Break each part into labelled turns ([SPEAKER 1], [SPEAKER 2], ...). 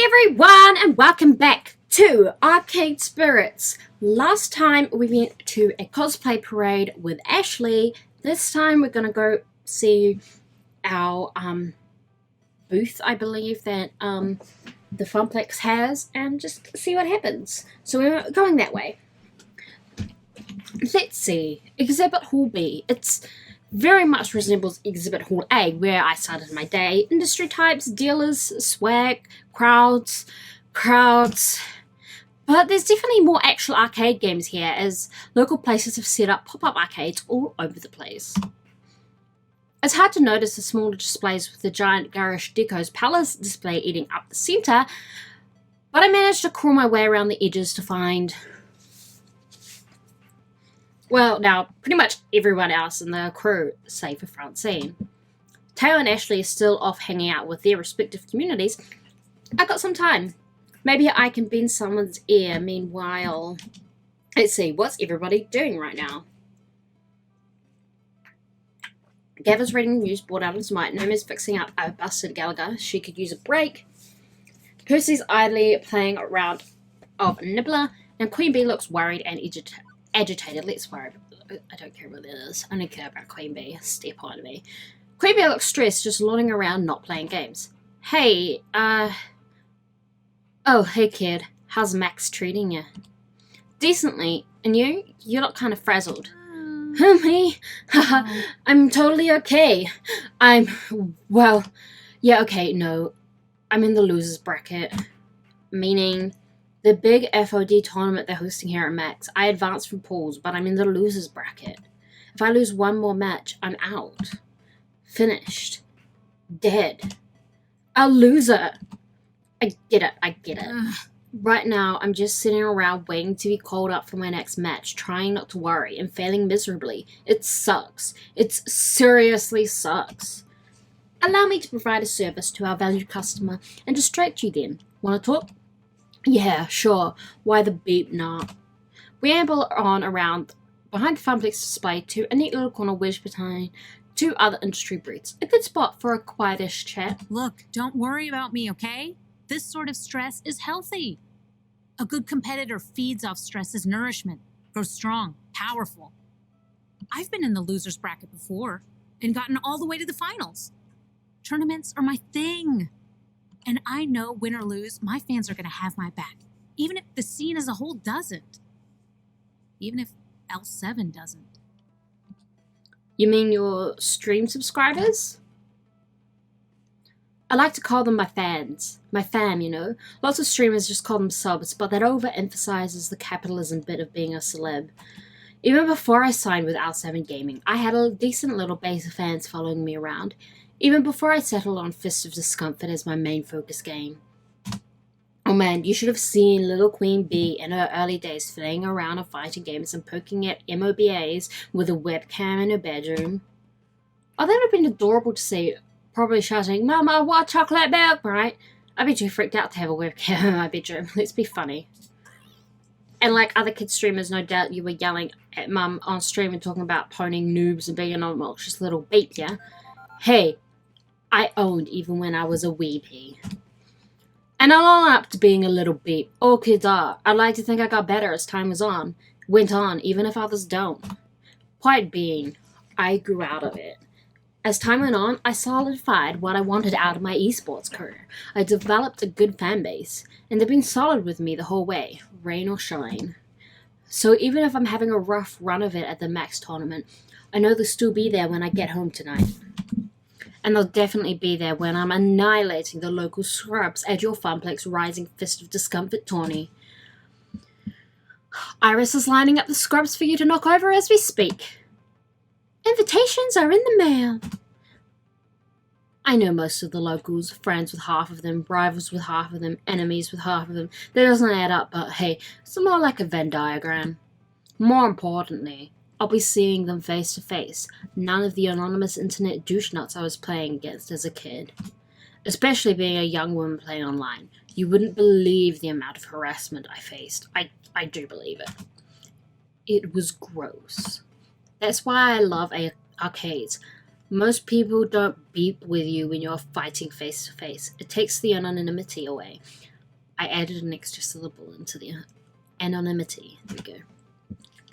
[SPEAKER 1] everyone, and welcome back to Arcade Spirits. Last time we went to a cosplay parade with Ashley. This time we're gonna go see our booth, I believe, that the Funplex has, and just see what happens. So we're going that way. Let's see. Exhibit Hall B. It's very much resembles Exhibit Hall A, where I started my day. Industry types, dealers, swag, crowds. But there's definitely more actual arcade games here, as local places have set up pop-up arcades all over the place. It's hard to notice the smaller displays with the giant garish Deco's Palace display eating up the centre, but I managed to crawl my way around the edges to find... well, now, pretty much everyone else in the crew, save for Francine. Taylor and Ashley are still off hanging out with their respective communities. I got some time. Maybe I can bend someone's ear meanwhile. Let's see, what's everybody doing right now? Gava's reading the news board out of his mic. Noma's fixing up a busted Gallagher. She could use a break. Percy's idly playing a round of Nibbler. And Queen Bee looks worried and agitated. Let's worry. I don't care what that is. I only care about Queen Bee. Step on me. Queen Bee looks stressed, just loitering around, not playing games. Hey, oh, hey kid. How's Max treating you? Decently. And you? You look kind of frazzled. Me? I'm totally okay. Well, yeah, okay, no. I'm in the losers bracket. Meaning... the big FOD tournament they're hosting here at Max. I advanced from pools, but I'm in the losers bracket. If I lose one more match, I'm out. Finished. Dead. A loser. I get it. Right now, I'm just sitting around waiting to be called up for my next match, trying not to worry, and failing miserably. It sucks. It seriously sucks. Allow me to provide a service to our valued customer and distract you then. Wanna talk? Yeah, sure. Why the beep not? We amble on around behind the Funplex display to a neat little corner wedged between two other industry breeds. A good spot for a quietish chat.
[SPEAKER 2] Look, don't worry about me, okay? This sort of stress is healthy. A good competitor feeds off stress as nourishment, grows strong, powerful. I've been in the loser's bracket before and gotten all the way to the finals. Tournaments are my thing. And I know, win or lose, my fans are going to have my back. Even if the scene as a whole doesn't. Even if L7 doesn't.
[SPEAKER 1] You mean your stream subscribers? I like to call them my fans. My fam, you know. Lots of streamers just call them subs, but that overemphasizes the capitalism bit of being a celeb. Even before I signed with L7 Gaming, I had a decent little base of fans following me around. Even before I settled on Fist of Discomfort as my main focus game. Oh man, you should have seen little Queen Bee in her early days flying around on fighting games and poking at MOBAs with a webcam in her bedroom. Oh, that would have been adorable to see, probably shouting, "Mama, I want chocolate milk," right? I'd be too freaked out to have a webcam in my bedroom. Let's be funny. And like other kid streamers, no doubt you were yelling at Mum on stream and talking about poning noobs and being an obnoxious little beep, yeah? Hey, I owned even when I was a wee pea. And I'll own up to being a little beep. All kids are. I'd like to think I got better as time went on, even if others don't. Point being, I grew out of it. As time went on, I solidified what I wanted out of my esports career. I developed a good fan base, and they've been solid with me the whole way, rain or shine. So even if I'm having a rough run of it at the Max tournament, I know they'll still be there when I get home tonight. And they'll definitely be there when I'm annihilating the local scrubs at your Funplex Rising Fist of Discomfort tourney. Iris is lining up the scrubs for you to knock over as we speak. Invitations are in the mail. I know most of the locals, friends with half of them, rivals with half of them, enemies with half of them. That doesn't add up, but hey, it's more like a Venn diagram. More importantly, I'll be seeing them face to face. None of the anonymous internet douche nuts I was playing against as a kid. Especially being a young woman playing online. You wouldn't believe the amount of harassment I faced. I do believe it. It was gross. That's why I love arcades. Most people don't beep with you when you're fighting face to face. It takes the anonymity away. I added an extra syllable into the anonymity. There we go.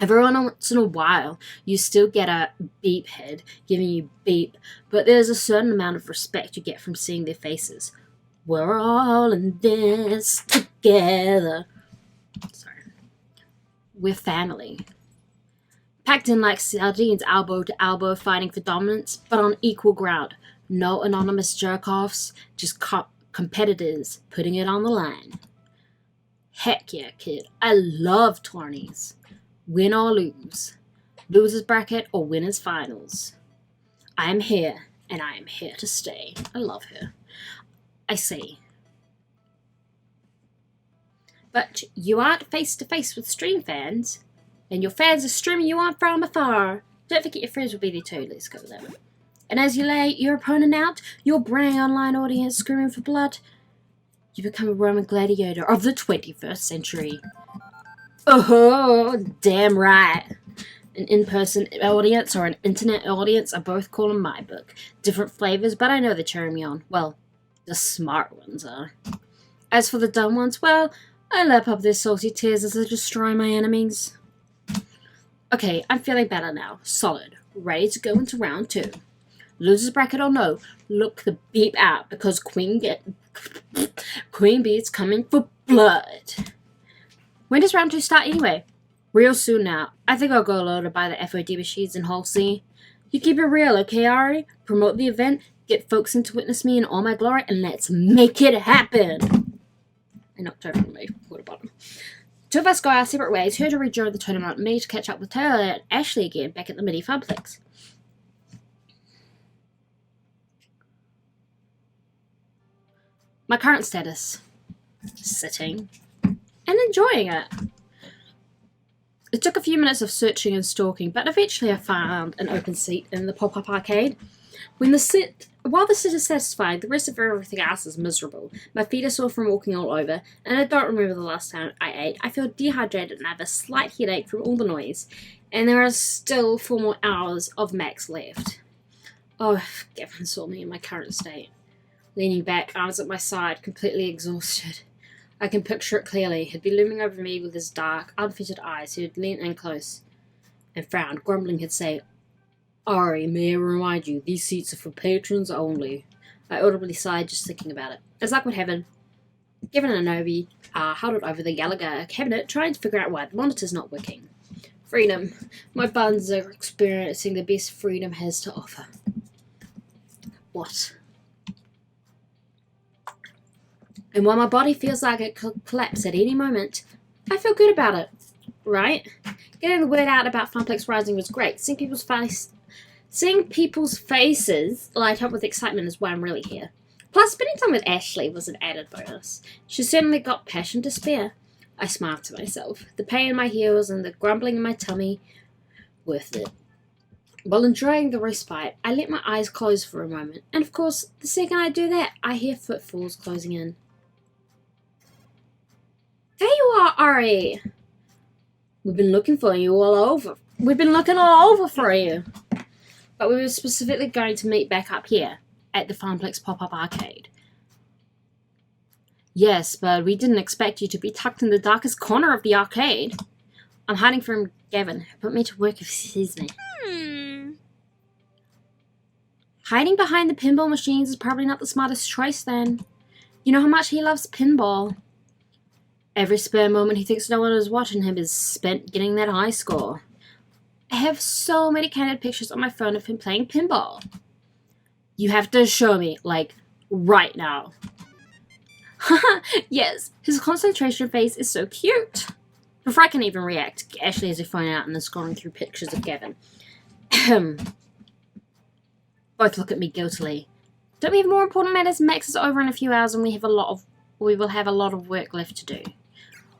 [SPEAKER 1] Every once in a while, you still get a beep head giving you beep, but there's a certain amount of respect you get from seeing their faces. We're all in this together. Sorry. We're family. Packed in like sardines, elbow to elbow, fighting for dominance, but on equal ground. No anonymous jerk-offs, just competitors putting it on the line. Heck yeah, kid. I love tourneys. Win or lose. Losers bracket or winners finals. I am here, and I am here to stay. I love her. I say. But you aren't face to face with stream fans, and your fans are streaming you on from afar. Don't forget your friends will be there too. Let's go with that one. And as you lay your opponent out, your braying online audience screaming for blood, you become a Roman gladiator of the 21st century. Oh, damn right. An in-person audience or an internet audience are both cool in my book. Different flavors, but I know they're cheering me on. Well, the smart ones are. As for the dumb ones, well, I lap up their salty tears as I destroy my enemies. Okay, I'm feeling better now. Solid. Ready to go into round 2. Losers bracket or no, look the beep out because Queen Bee's coming for blood. When does round 2 start anyway? Real soon now. I think I'll go load to buy the FOD machines in Hall C. You keep it real, okay, Ari? Promote the event, get folks in to witness me in all my glory, and let's make it happen! I knocked over my water bottle. 2 of us go our separate ways. Her to rejoin the tournament, me to catch up with Taylor and Ashley again back at the mini funplex. My current status. Sitting. And enjoying it. It took a few minutes of searching and stalking, but eventually I found an open seat in the pop-up arcade. While the sit is satisfied, the rest of everything else is miserable. My feet are sore from walking all over, and I don't remember the last time I ate. I feel dehydrated and I have a slight headache from all the noise, and there are still 4 more hours of max left. Oh, if Gavin saw me in my current state. Leaning back, arms at my side, completely exhausted. I can picture it clearly. He'd be looming over me with his dark, unfettered eyes. He would lean in close and frown. Grumbling, he'd say, Ari, may I remind you, these seats are for patrons only. I audibly sighed just thinking about it. As luck would have it, Gavin and Anobi huddled over the Gallagher cabinet, trying to figure out why the monitor's not working. Freedom. My buns are experiencing the best freedom has to offer. What? And while my body feels like it could collapse at any moment, I feel good about it, right? Getting the word out about Funplex Rising was great. Seeing people's faces light up with excitement is why I'm really here. Plus, spending time with Ashley was an added bonus. She certainly got passion to spare. I smiled to myself. The pain in my heels and the grumbling in my tummy, worth it. While enjoying the respite, I let my eyes close for a moment. And of course, the second I do that, I hear footfalls closing in. There you are, Ari. We've been looking for you all over. We've been looking all over for you. But we were specifically going to meet back up here at the Funplex pop-up arcade. Yes, but we didn't expect you to be tucked in the darkest corner of the arcade. I'm hiding from Gavin. Put me to work if he sees me. Hiding behind the pinball machines is probably not the smartest choice then. You know how much he loves pinball. Every spare moment he thinks no one is watching him is spent getting that high score. I have so many candid pictures on my phone of him playing pinball. You have to show me, like, right now. Yes, his concentration face is so cute. Before I can even react, Ashley has her phone out and is scrolling through pictures of Gavin. Both look at me guiltily. Don't we have more important matters? Max is over in a few hours and we will have a lot of work left to do.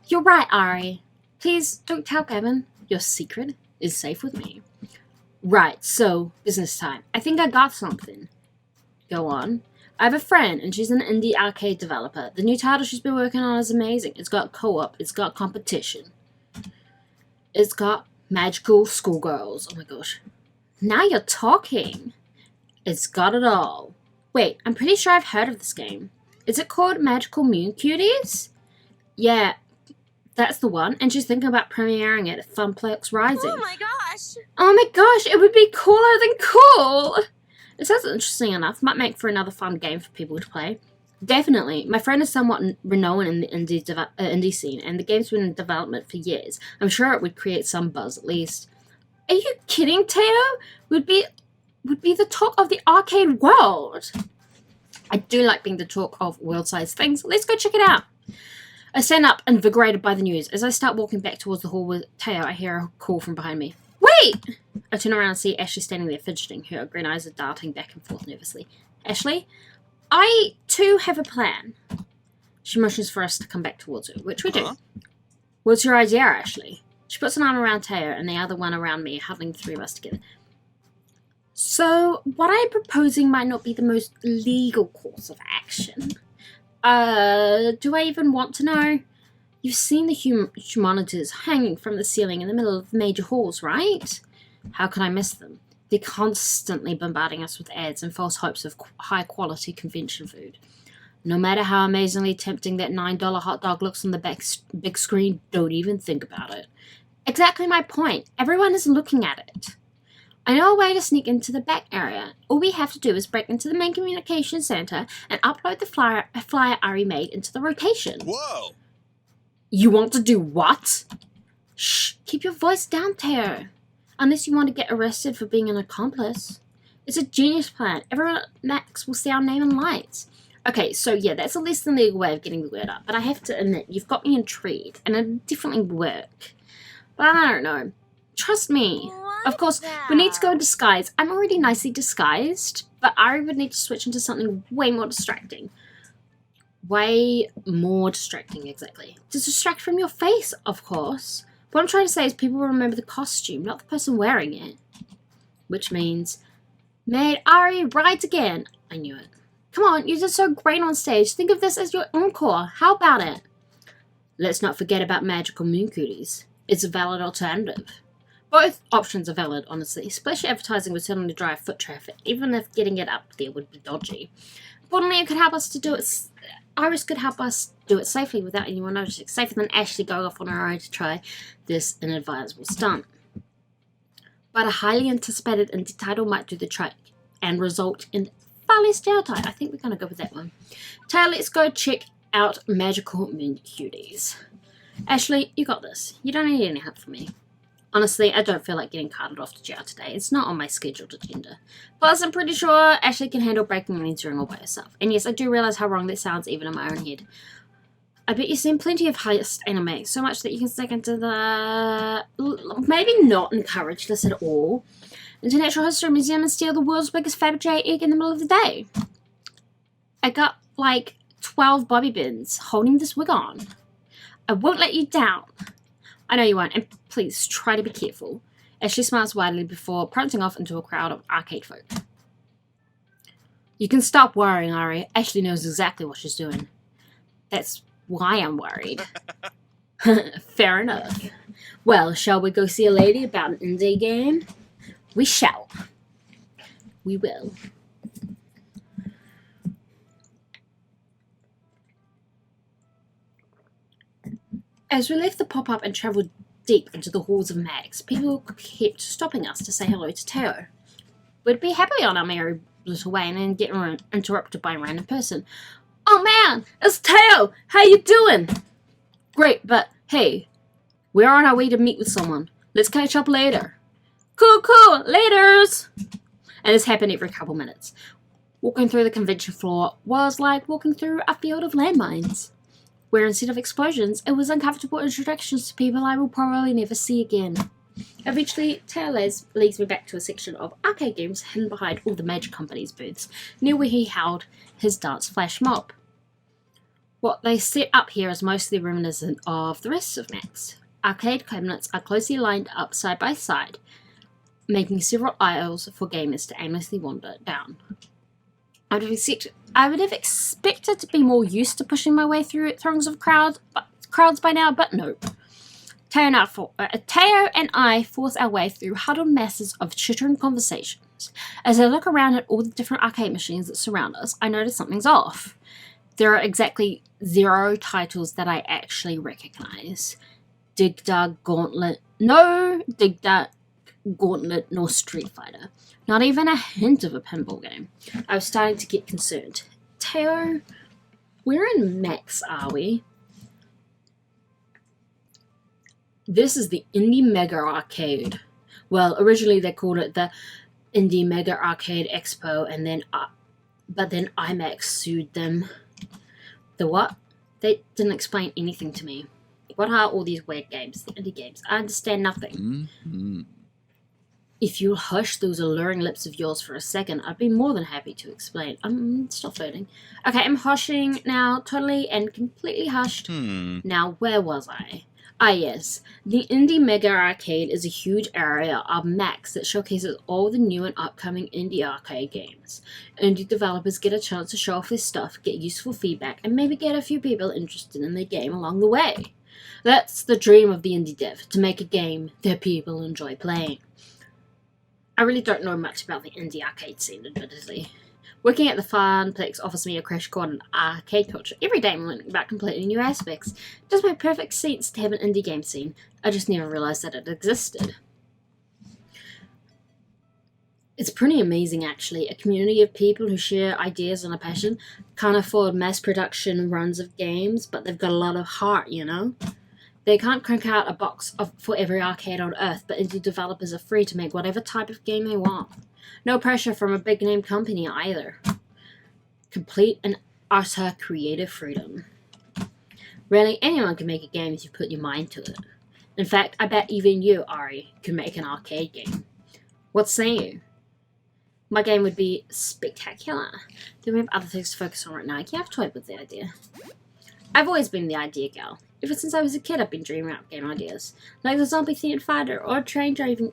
[SPEAKER 1] You're right, Ari. Please don't tell Gavin. Your secret is safe with me. Right, so, business time. I think I got something. Go on. I have a friend, and she's an indie arcade developer. The new title she's been working on is amazing. It's got co-op. It's got competition. It's got magical schoolgirls. Oh my gosh. Now you're talking. It's got it all. Wait, I'm pretty sure I've heard of this game. Is it called Magical Moon Cuties? Yeah, that's the one. And she's thinking about premiering it at Funplex Rising.
[SPEAKER 3] Oh my gosh!
[SPEAKER 1] Oh my gosh, it would be cooler than cool! It sounds interesting enough. Might make for another fun game for people to play. Definitely. My friend is somewhat renowned in the indie scene, and the game's been in development for years. I'm sure it would create some buzz, at least. Are you kidding, Teo? Would be the talk of the arcade world. I do like being the talk of world-sized things. Let's go check it out. I stand up, invigorated by the news. As I start walking back towards the hall with Teo, I hear a call from behind me. Wait! I turn around and see Ashley standing there fidgeting. Her green eyes are darting back and forth nervously. Ashley? I, too, have a plan. She motions for us to come back towards her, which we do.
[SPEAKER 3] Huh?
[SPEAKER 1] What's your idea, Ashley? She puts an arm around Teo and the other one around me, huddling the three of us together. So, what I'm proposing might not be the most legal course of action. Do I even want to know? You've seen the monitors hanging from the ceiling in the middle of the major halls, right? How can I miss them? They're constantly bombarding us with ads and false hopes of high-quality convention food. No matter how amazingly tempting that $9 hot dog looks on the big screen, don't even think about it. Exactly my point. Everyone is looking at it. I know a way to sneak into the back area. All we have to do is break into the main communication center and upload the flyer Ari made into the rotation.
[SPEAKER 3] Whoa!
[SPEAKER 1] You want to do what? Shh, keep your voice down, Teo. Unless you want to get arrested for being an accomplice. It's a genius plan. Everyone at Max will see our name in lights. Okay, so yeah, that's a less than legal way of getting the word up. But I have to admit, you've got me intrigued, and it definitely work. But I don't know. Trust me. Of course, we need to go in disguise. I'm already nicely disguised, but Ari would need to switch into something way more distracting. Way more distracting, exactly. To distract from your face, of course. What I'm trying to say is people will remember the costume, not the person wearing it. Which means, made Ari right again. I knew it. Come on, you did so great on stage. Think of this as your encore. How about it? Let's not forget about magical moon cooties. It's a valid alternative. Both options are valid, honestly. Splash advertising would certainly drive foot traffic, even if getting it up there would be dodgy. Importantly, it could help us to do it. Iris could help us do it safely without anyone noticing. Safer than Ashley going off on her own to try this inadvisable stunt. But a highly anticipated indie title might do the trick and result in far less downtime. I think we're going to go with that one. Taylor, let's go check out Magical Moon Cuties. Ashley, you got this. You don't need any help from me. Honestly, I don't feel like getting carted off to jail today. It's not on my scheduled agenda. Plus, I'm pretty sure Ashley can handle breaking and entering all by herself. And yes, I do realize how wrong that sounds even in my own head. I bet you've seen plenty of heist anime, so much that you can stick into the... maybe not encourage this at all. Into Natural History Museum and steal the world's biggest Fabergé egg in the middle of the day. I got, like, 12 bobby pins holding this wig on. I won't let you down. I know you won't, and please try to be careful. Ashley smiles widely before prancing off into a crowd of arcade folk. You can stop worrying, Ari. Ashley knows exactly what she's doing. That's why I'm worried. Fair enough. Well, shall we go see a lady about an indie game? We shall. We will. As we left the pop-up and travelled deep into the halls of Max, people kept stopping us to say hello to Teo. We'd be happily on our merry little way and then get interrupted by a random person. Oh man, it's Teo! How you doing? Great, but hey, we're on our way to meet with someone. Let's catch up later. Cool, laters! And this happened every couple minutes. Walking through the convention floor was like walking through a field of landmines, where instead of explosions, it was uncomfortable introductions to people I will probably never see again. Eventually, Teo leads me back to a section of arcade games hidden behind all the major companies' booths, near where he held his dance flash mob. What they set up here is mostly reminiscent of the rest of Max. Arcade cabinets are closely lined up side by side, making several aisles for gamers to aimlessly wander down. I would have expected to be more used to pushing my way through throngs of crowds by now, but nope. Teo and I force our way through huddled masses of chittering conversations. As I look around at all the different arcade machines that surround us, I notice something's off. There are exactly 0 titles that I actually recognize. Dig Dug Gauntlet. No Dig Dug Gauntlet nor Street Fighter. Not even a hint of a pinball game. I was starting to get concerned. Teo, where in Max are we? This is the Indie Mega Arcade. Well, originally they called it the Indie Mega Arcade Expo, and then, but then IMAX sued them. The what? They didn't explain anything to me. What are all these weird games, the indie games? I understand nothing.
[SPEAKER 3] Mm-hmm.
[SPEAKER 1] If you'll hush those alluring lips of yours for a second, I'd be more than happy to explain. Stop flirting. Okay, I'm hushing now, totally and completely hushed. Now, where was I? Ah, yes. The Indie Mega Arcade is a huge area of Max that showcases all the new and upcoming indie arcade games. Indie developers get a chance to show off their stuff, get useful feedback, and maybe get a few people interested in the game along the way. That's the dream of the indie dev, to make a game that people enjoy playing. I really don't know much about the indie arcade scene, admittedly. Working at the Funplex offers me a crash course in arcade culture. Every day I'm learning about completely new aspects. It does make perfect sense to have an indie game scene. I just never realized that it existed. It's pretty amazing, actually. A community of people who share ideas and a passion. Can't afford mass production runs of games, but they've got a lot of heart, you know? They can't crank out a box for every arcade on Earth, but indie developers are free to make whatever type of game they want. No pressure from a big-name company either. Complete and utter creative freedom. Really, anyone can make a game if you put your mind to it. In fact, I bet even you, Ari, could make an arcade game. What say you? My game would be spectacular. Do we have other things to focus on right now? Yeah, I've toyed with the idea. I've always been the idea gal. Ever since I was a kid, I've been dreaming up game ideas, like the zombie-themed fighter or a train driving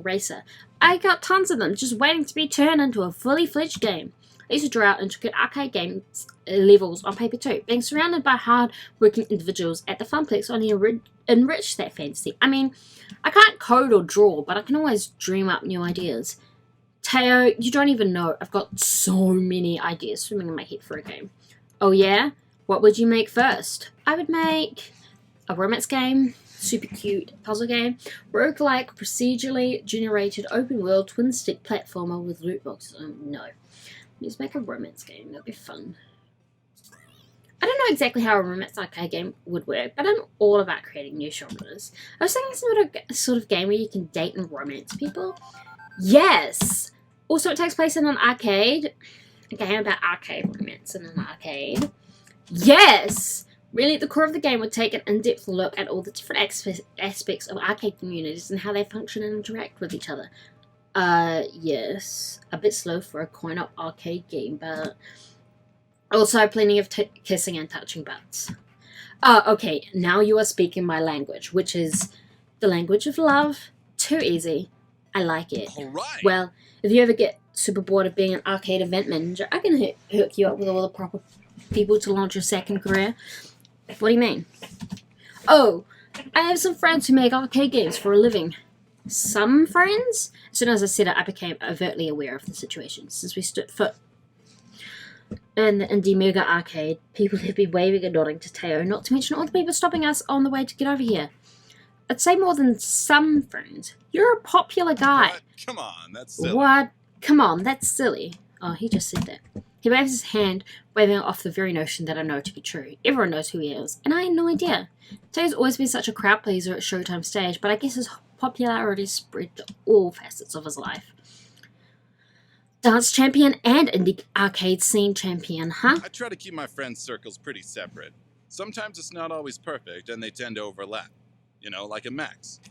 [SPEAKER 1] racer. I got tons of them, just waiting to be turned into a fully fledged game. I used to draw out intricate arcade game levels on paper too. Being surrounded by hard-working individuals at the Funplex only enriched that fantasy. I mean, I can't code or draw, but I can always dream up new ideas. Teo, you don't even know. I've got so many ideas swimming in my head for a game. Oh yeah? What would you make first? I would make a romance game, super cute puzzle game, roguelike, procedurally generated open-world twin-stick platformer with loot boxes. No. Let's make a romance game. That'd be fun. I don't know exactly how a romance arcade game would work, but I'm all about creating new genres. I was thinking some sort of game where you can date and romance people. Yes! Also, it takes place in an arcade. A game about arcade romance in an arcade. Yes! Really, at the core of the game would take an in-depth look at all the different aspects of arcade communities and how they function and interact with each other. Yes. A bit slow for a coin-op arcade game, but also plenty of kissing and touching butts. Okay, now you are speaking my language, which is the language of love. Too easy. I like it.
[SPEAKER 3] All right.
[SPEAKER 1] Well, if you ever get super bored of being an arcade event manager, I can hook you up with all the proper people to launch your second career. What do you mean? Oh, I have some friends who make arcade games for a living. Some friends? As soon as I said it, I became overtly aware of the situation. Since we stood foot in the Indie Mega Arcade, people have been waving and nodding to Teo, not to mention all the people stopping us on the way to get over here. I'd say more than some friends. You're a popular guy.
[SPEAKER 3] What? Come on, that's silly.
[SPEAKER 1] What? Come on, that's silly. Oh, he just said that. He waves his hand, waving off the very notion that I know to be true. Everyone knows who he is, and I had no idea. Teo's always been such a crowd pleaser at Showtime stage, but I guess his popularity spread to all facets of his life. Dance champion and indie arcade scene champion, huh?
[SPEAKER 3] I try to keep my friends' circles pretty separate. Sometimes it's not always perfect, and they tend to overlap. You know, like a Max.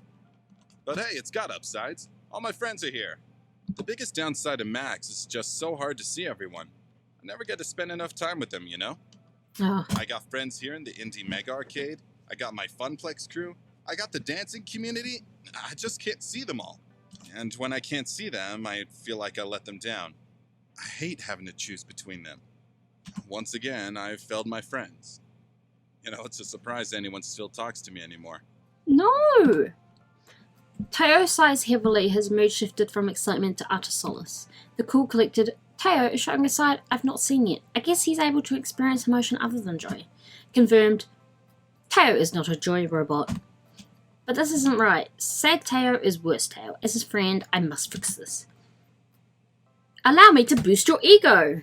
[SPEAKER 3] But hey, it's got upsides. All my friends are here. The biggest downside of Max is just so hard to see everyone. I never get to spend enough time with them, you know?
[SPEAKER 1] Oh.
[SPEAKER 3] I got friends here in the Indie Mega Arcade. I got my Funplex crew. I got the dancing community. I just can't see them all. And when I can't see them, I feel like I let them down. I hate having to choose between them. Once again, I've failed my friends. You know, it's a surprise anyone still talks to me anymore.
[SPEAKER 1] No! Teo sighs heavily, his mood shifted from excitement to utter solace. The cool, collected Teo is showing a side I've not seen yet. I guess he's able to experience emotion other than joy. Confirmed. Teo is not a joy robot. But this isn't right. Sad Teo is worse Teo. As his friend, I must fix this. Allow me to boost your ego.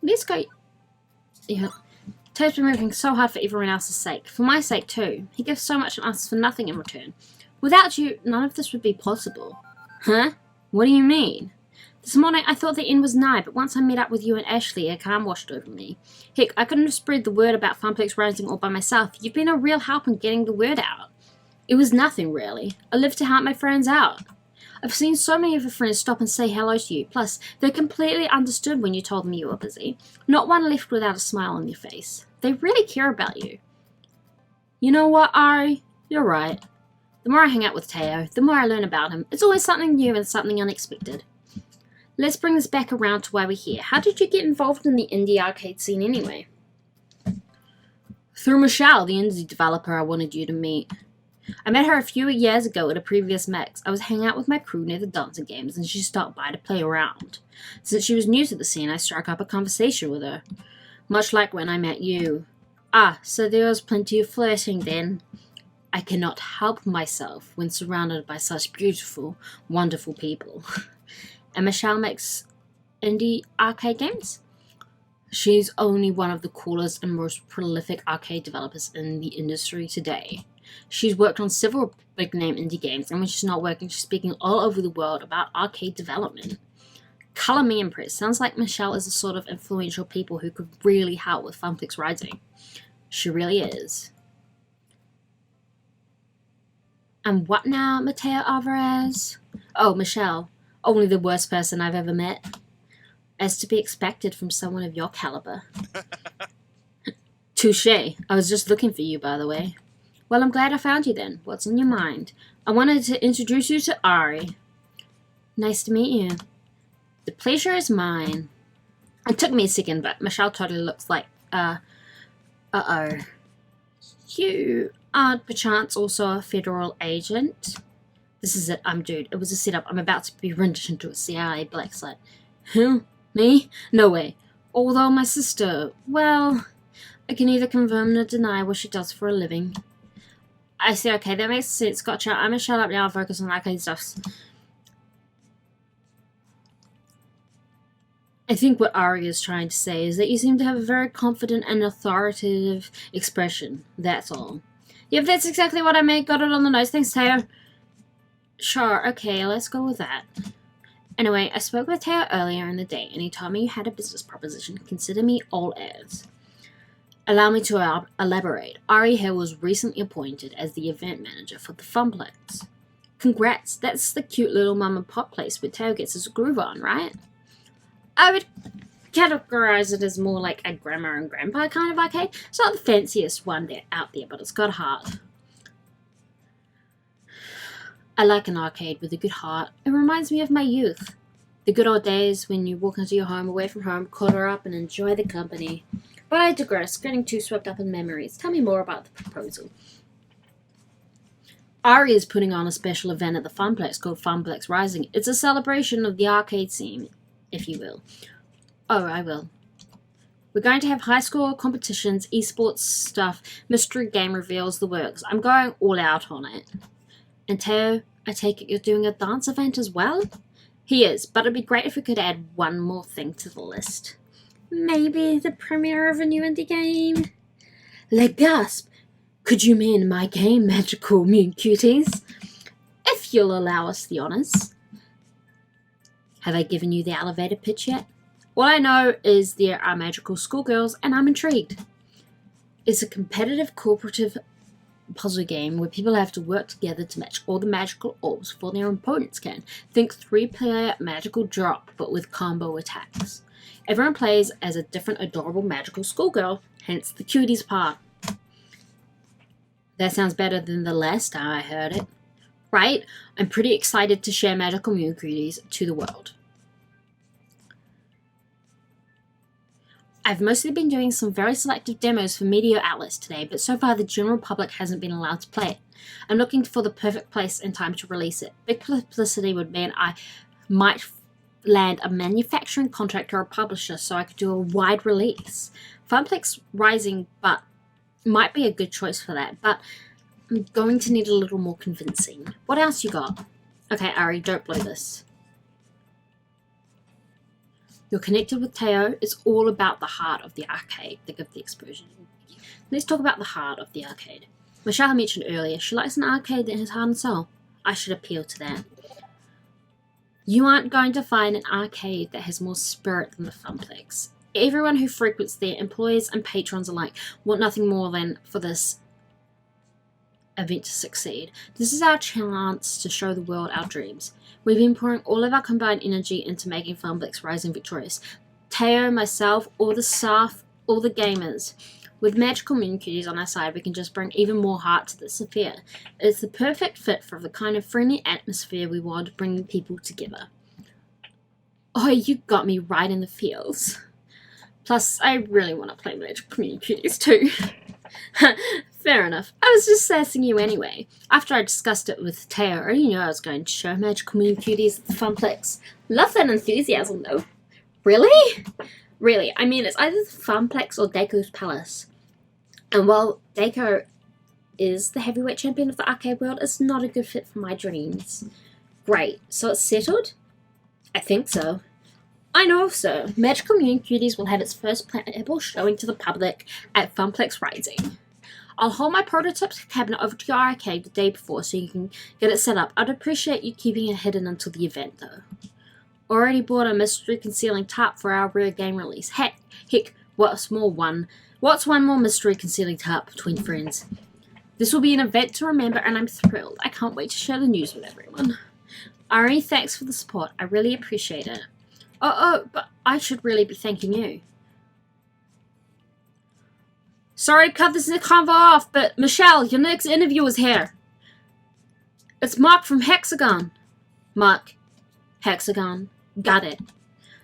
[SPEAKER 1] Let's go. Yeah. Teo's been working so hard for everyone else's sake. For my sake too. He gives so much and asks for nothing in return. Without you, none of this would be possible. Huh? What do you mean? This morning I thought the end was nigh, but once I met up with you and Ashley, a calm washed over me. Heck, I couldn't have spread the word about Funplex Rising all by myself. You've been a real help in getting the word out. It was nothing, really. I live to help my friends out. I've seen so many of your friends stop and say hello to you. Plus, they completely understood when you told them you were busy. Not one left without a smile on their face. They really care about you. You know what, Ari? You're right. The more I hang out with Teo, the more I learn about him. It's always something new and something unexpected. Let's bring this back around to why we're here. How did you get involved in the indie arcade scene anyway? Through Michelle, the indie developer I wanted you to meet. I met her a few years ago at a previous mix. I was hanging out with my crew near the dancing games and she stopped by to play around. Since she was new to the scene, I struck up a conversation with her. Much like when I met you. Ah, so there was plenty of flirting then. I cannot help myself when surrounded by such beautiful, wonderful people. And Michelle makes indie arcade games? She's only one of the coolest and most prolific arcade developers in the industry today. She's worked on several big-name indie games, and when she's not working, she's speaking all over the world about arcade development. Color me impressed. Sounds like Michelle is the sort of influential people who could really help with Funplex Rising. She really is. And what now, Mateo Alvarez? Oh, Michelle. Only the worst person I've ever met. As to be expected from someone of your caliber. Touché. I was just looking for you, by the way. Well, I'm glad I found you then. What's on your mind? I wanted to introduce you to Ari. Nice to meet you. The pleasure is mine. It took me a second, but Michelle totally looks like, uh-oh. You aren't perchance also a federal agent? This is it, I'm doomed. It was a setup. I'm about to be rendered into a CIA black site. Who? Me? No way. Although my sister, well, I can neither confirm nor deny what she does for a living. I see, okay, that makes sense. Gotcha. I'm gonna shut up now and focus on arcade stuff. I think what Ari is trying to say is that you seem to have a very confident and authoritative expression. That's all. Yep, that's exactly what I meant. Got it on the nose. Thanks, Teo. Sure, okay, let's go with that. Anyway, I spoke with Teo earlier in the day, and he told me you had a business proposition. Consider me all ears. Allow me to elaborate. Ari Hill was recently appointed as the event manager for the Funplex. Congrats, that's the cute little mum and pop place where Teo gets his groove on, right? I would categorize it as more like a grandma and grandpa kind of arcade. It's not the fanciest one out there, but it's got heart. I like an arcade with a good heart. It reminds me of my youth. The good old days when you walk into your home, away from home, cuddle up and enjoy the company. But I digress, getting too swept up in memories. Tell me more about the proposal. Ari is putting on a special event at the Funplex called Funplex Rising. It's a celebration of the arcade scene, if you will. Oh, I will. We're going to have high score competitions, esports stuff, mystery game reveals, the works. I'm going all out on it. And Teo, I take it you're doing a dance event as well? He is, but it'd be great if we could add one more thing to the list. Maybe the premiere of a new indie game? Le gasp! Could you mean my game, Magical Mutant Cuties? If you'll allow us the honours. Have I given you the elevator pitch yet? All I know is there are magical schoolgirls, and I'm intrigued. It's a competitive cooperative puzzle game where people have to work together to match all the magical orbs before their opponents can. Think 3-player magical drop, but with combo attacks. Everyone plays as a different adorable magical schoolgirl, hence the cuties part. That sounds better than the last time I heard it. Right? I'm pretty excited to share Magical Mutant Cuties to the world. I've mostly been doing some very selective demos for media outlets today, but so far the general public hasn't been allowed to play it. I'm looking for the perfect place and time to release it. Big publicity would mean I might land a manufacturing contract or a publisher so I could do a wide release. Funplex Rising but might be a good choice for that, but I'm going to need a little more convincing. What else you got? Okay, Ari, don't blow this. You're connected with Teo. It's all about the heart of the arcade. Think of the explosion. Let's talk about the heart of the arcade. Michelle mentioned earlier, she likes an arcade that has heart and soul. I should appeal to that. You aren't going to find an arcade that has more spirit than the Funplex. Everyone who frequents there, employees and patrons alike, want nothing more than for this event to succeed. This is our chance to show the world our dreams. We've been pouring all of our combined energy into making Funplex Rising victorious. Teo, myself, all the staff, all the gamers. With magical moon cuties on our side, we can just bring even more heart to this affair. It's the perfect fit for the kind of friendly atmosphere we want, bringing people together. Oh, you got me right in the feels. Plus, I really want to play magical moon cuties too. Fair enough. I was just sassing you anyway. After I discussed it with Teo, I already knew I was going to show magical moon cuties at the Funplex. Love that enthusiasm though. Really? Really, I mean, it's either the Funplex or Daiko's Palace. And while Daiko is the heavyweight champion of the arcade world, it's not a good fit for my dreams. Great, so it's settled? I think so. I know so. Magical Moon Cuties will have its first playable showing to the public at Funplex Rising. I'll hold my prototype cabinet over to your arcade the day before so you can get it set up. I'd appreciate you keeping it hidden until the event though. Already bought a mystery concealing tarp for our rare game release. Heck, what's one more mystery concealing tarp between friends? This will be an event to remember and I'm thrilled. I can't wait to share the news with everyone. Ari, thanks for the support. I really appreciate it. But I should really be thanking you. Sorry to cut this convo off, but Michelle, your next interview is here. It's Mark from Hexagon. Mark. Hexagon. Got it.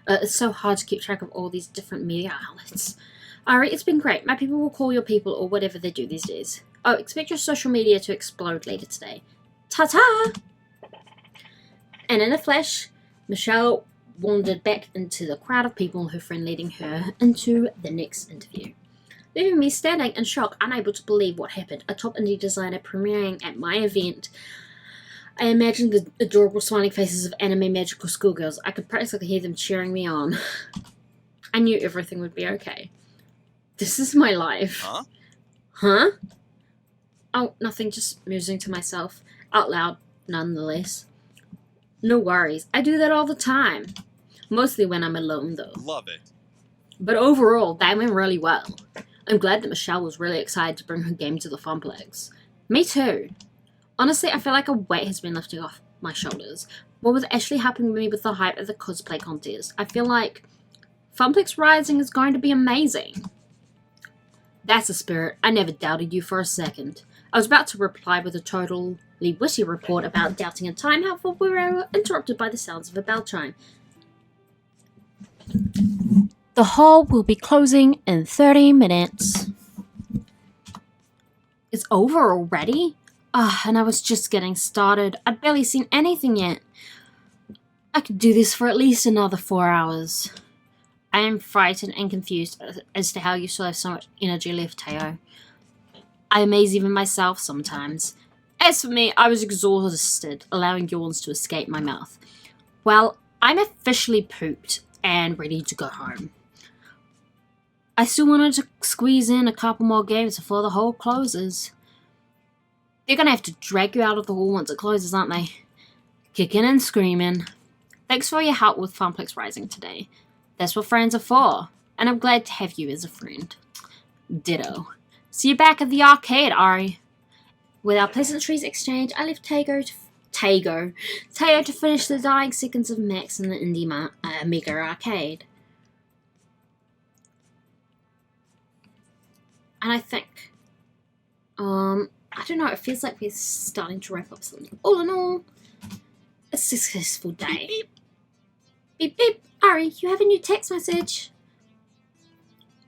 [SPEAKER 1] It's so hard to keep track of all these different media outlets. Alright, it's been great. My people will call your people or whatever they do these days. Oh, expect your social media to explode later today. Ta-ta! And in a flash, Michelle wandered back into the crowd of people, her friend leading her into the next interview. Leaving me standing in shock, unable to believe what happened. A top indie designer premiering at my event. I imagined the adorable smiling faces of anime magical schoolgirls. I could practically hear them cheering me on. I knew everything would be okay. This is my life.
[SPEAKER 3] Huh?
[SPEAKER 1] Huh? Oh, nothing, just musing to myself. Out loud, nonetheless. No worries. I do that all the time. Mostly when I'm alone, though.
[SPEAKER 3] Love it.
[SPEAKER 1] But overall, that went really well. I'm glad that Michelle was really excited to bring her game to the Funplex. Me too. Honestly, I feel like a weight has been lifting off my shoulders. What was actually helping me with the hype of the cosplay contest? I feel like Funplex Rising is going to be amazing. That's a spirit. I never doubted you for a second. I was about to reply with a totally witty report about doubting in time, however we were interrupted by the sounds of a bell chime. The hall will be closing in 30 minutes. It's over already? And I was just getting started. I'd barely seen anything yet. I could do this for at least another 4 hours. I am frightened and confused as to how you still have so much energy left, Teo. I amaze even myself sometimes. As for me, I was exhausted, allowing yawns to escape my mouth. Well, I'm officially pooped and ready to go home. I still wanted to squeeze in a couple more games before the hall closes. They're gonna have to drag you out of the hall once it closes, aren't they? Kicking and screaming. Thanks for your help with Funplex Rising today. That's what friends are for, and I'm glad to have you as a friend. Ditto. See you back at the arcade, Ari. With our pleasantries exchanged, I left Teo to finish the dying seconds of Max in the Indie Mega Arcade. And I think, I don't know, it feels like we're starting to wrap up something. All in all, a successful day. Beep, beep. Beep, beep. Ari, you have a new text message.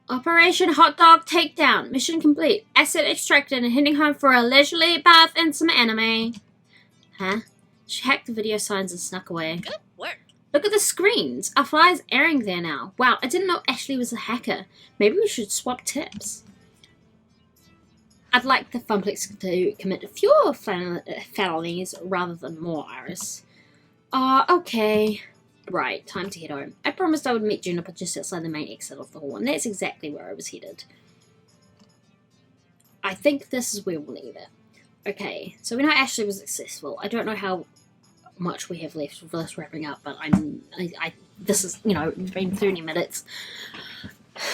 [SPEAKER 1] Operation Hot Dog Takedown. Mission complete. Asset extracted and heading home for a leisurely bath and some anime. Huh? She hacked the video signs and snuck away.
[SPEAKER 4] Good work.
[SPEAKER 1] Look at the screens. Our flyer's airing there now. Wow, I didn't know Ashley was a hacker. Maybe we should swap tips. I'd like the Funplex to commit fewer felonies rather than more, Iris. Okay. Right, time to head home. I promised I would meet Juniper just outside the main exit of the hall, and that's exactly where I was headed. I think this is where we'll leave it. Okay, so we know Ashley was successful. I don't know how much we have left for this wrapping up, but this is, you know, it's been 30 minutes.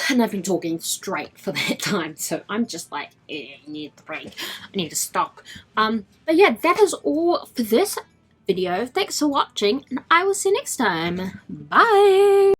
[SPEAKER 1] And I've been talking straight for that time, so I'm just like, I need the break. I need to stop. But yeah, that is all for this video. Thanks for watching, and I will see you next time. Bye!